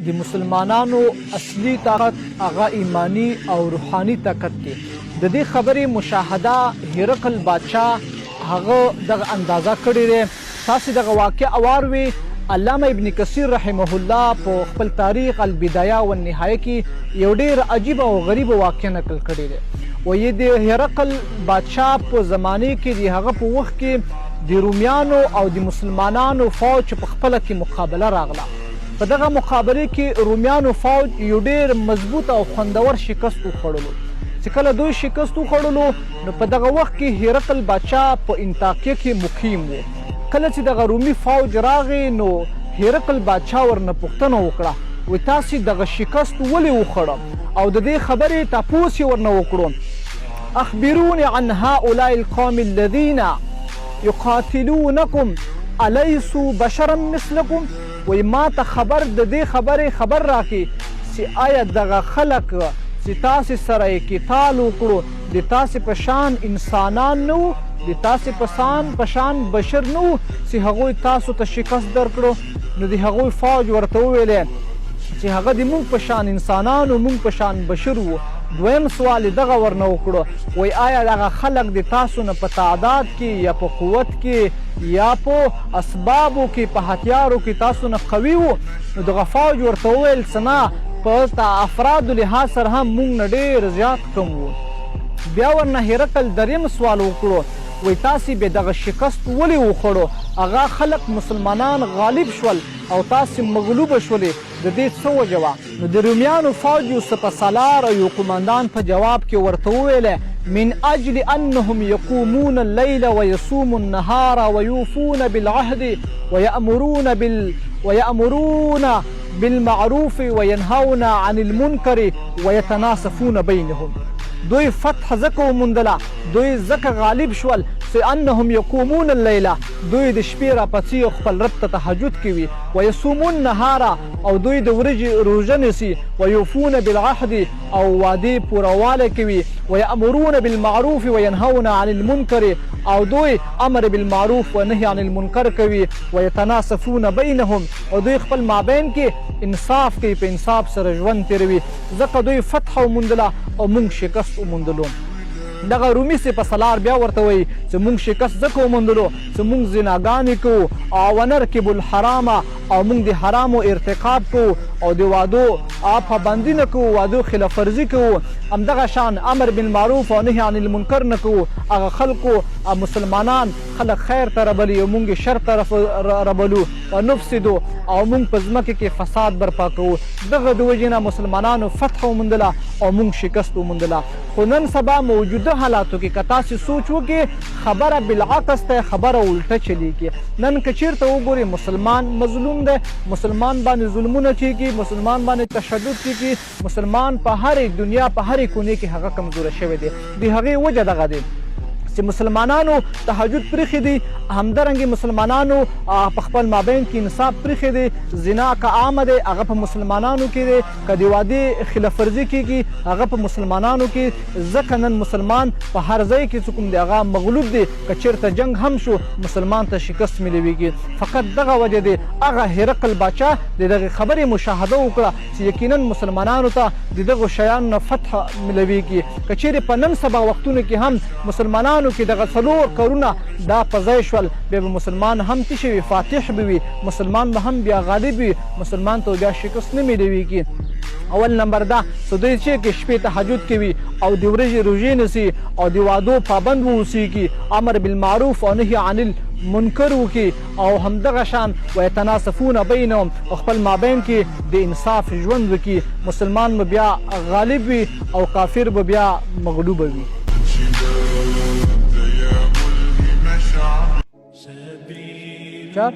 د مسلمانانو اصلي طاقت هغه ایمانی او روحاني طاقت دی. د دې خبرې مشاهده هرقل بادشاه هغه دغه اندازه کړې دی. تاسې دغه واقع اوار وي. علامه ابن کثیر رحمه الله په خپل تاریخ البدایه والنهایه کې یو ډېر عجیب او غریب واقع نقل کړی دی. وایي د هرقل بادشاه په زمانې کې د هغه په وخت کې د رومیانو او د مسلمانانو فوج په خپله کې مقابله راغله. په دغه مقابله کې رومیانو فوج یو ډېر مضبوط او خوندور شکست وخوړلو. چې کله دوی شکست وخوړلو نو په دغه وخت کې هرقل بادشاه په انطاکیه کې مقیم و. کله چې دغه رومي فوج راغی نو هرقل بادشاه ورنه پوښتنه وکړه، وایي تاسې دغه شکست ولې وخوړه؟ او د دې خبرې تپوس یې ورنه وکړو. اخبروني عن هؤلاء القوم الذين يقاتلونكم الیسوا بشرا مثلکم. وایي ما ته خبر د دې خبرې خبر راکړي چې آیا دغه خلک چې تاسې سره یې قتال وکړو د تاسې په شان انسانان نه وو، د تاسې په شان بشر نه وو چې هغوی تاسو ته شکست درکړو؟ نو د هغوی فوج ورته وویلی چې هغه د موږ په شان انسانان و، موږ په شان بشر وو. دویم سوال یې دغه ورنه وکړو، وایي آیا دغه خلک د تاسو نه په تعداد کې یا په قوت کې یا په اسبابو کې په هتیارو کې تاسو نه قوي وو؟ نو دغه فوج ورته وویل څه نه، په افرادو لحاظ سره هم موږ نه ډېر زیات کم وو. بیا ورنه هرقل دریم سوال وکړو، وایي تاسې به دغه شکست ولې وخوړو؟ هغه خلق مسلمانان غالب شول او تاسې مغلوبه شولې، د دې څه وجه وه؟ نو د رومیانو فوج یو سپهسالار او یو قمندان په جواب کې ورته وویلی من اجل انهم یقومون اللیل ویصومون النهار ویوفون بالعهد ویأمرون بالمعروف وینهون عن المنکر ویتناصفون بینهم. دوی فتح ځکه وموندله، دوی ځکه غالب شول چې انهم یقومون اللیله، دوی د شپې راپڅي او خپل رب ته تهجد کوي، ویصومون النهاره او دوی د ورځې روژه نیسي، ویوفون بالعهد او وعدې پوروالی کوي، ویأمرون بالمعروف وینهون عن المنکر او دوی امر بالمعروف و نهی عن المنکر کوي، ویتناصفون بینهم او دوی خپل مابین کې انصاف کوي، په انصاف سره ژوند تیروي. ځکه دوی فتح وموندله او موږ شکست وموندلو. دغه رومي سپهسالار بیا ورته وایي چې موږ شکست ځکه وموندلو چې موږ زناګانې کوو او ونرکب الحرامه او موږ د حرامو ارتکاب کوو او د وعدو پابندي نه کوو، وعدو خلاف ورزي کوو، همدغه شان امر بالمعروف او نهي عن المنکر نه کوو. هغه خلکو مسلمانان خلک خیر ته رابلي او موږ شر ته رابلو، ونفسدو او موږ په ځمکه کې فساد برپا کوو. دغه د وجې نه مسلمانانو فتح وموندله او موږ شکست وموندله. خو نن سبا موجوده حالاتو کې که تاسې سوچ وکړې خبره بالعکس ده، خبره الټه چلیږي. نن که چېرته وګورې مسلمان مظلوم دی، مسلمان باندې ظلمونه کېږي، مسلمان باندې تشدد کېږي، مسلمان په هرې دنیا په هرې کونې کې هغه کمزوره شوی دی. د هغې وجه دغه دی چې مسلمانانو تهجد پرېښي دي، همدارنګې مسلمانانو په خپل مابین کې انصاف پرېښی دی. زنا که عامه دی هغه په مسلمانانو کې دی، که د وعدې خلاف ورزي کېږي هغه په مسلمانانو کې. ځکه نن مسلمان په هر ځای کې چې کوم دی هغه مغلوب دی. که چېرته جنګ هم شو مسلمان ته شکست میلویږي. فقط دغه وجه دی هغه هرقل باچا د دغې خبرې مشاهده وکړه چې یقینا مسلمانانو ته د دغو شیانو نه فتح میلویږي. که چېرې په نن سبا وختونو کې هم مسلمانانو کې دغه 4 کارونه دا په ځای شول، بیا به مسلمان هم تشي وي، فاتح به وي، مسلمان به هم بیا غالب وي، مسلمان ته بیا شکست نه میلویږي. اول نمبر دا چې دوی چې شپې تهجد کوي او د ورځې روژې نیسي او د وعدو پابند واوسېږي، امر بالمعروف او نهي عن المنکر وکړي او همدغه شان ویتناصفون بینهم او خپل مابین کې د انصاف ژوند وکړي. مسلمان به بیا غالب وي او کافر به بیا مغلوبه وي. چار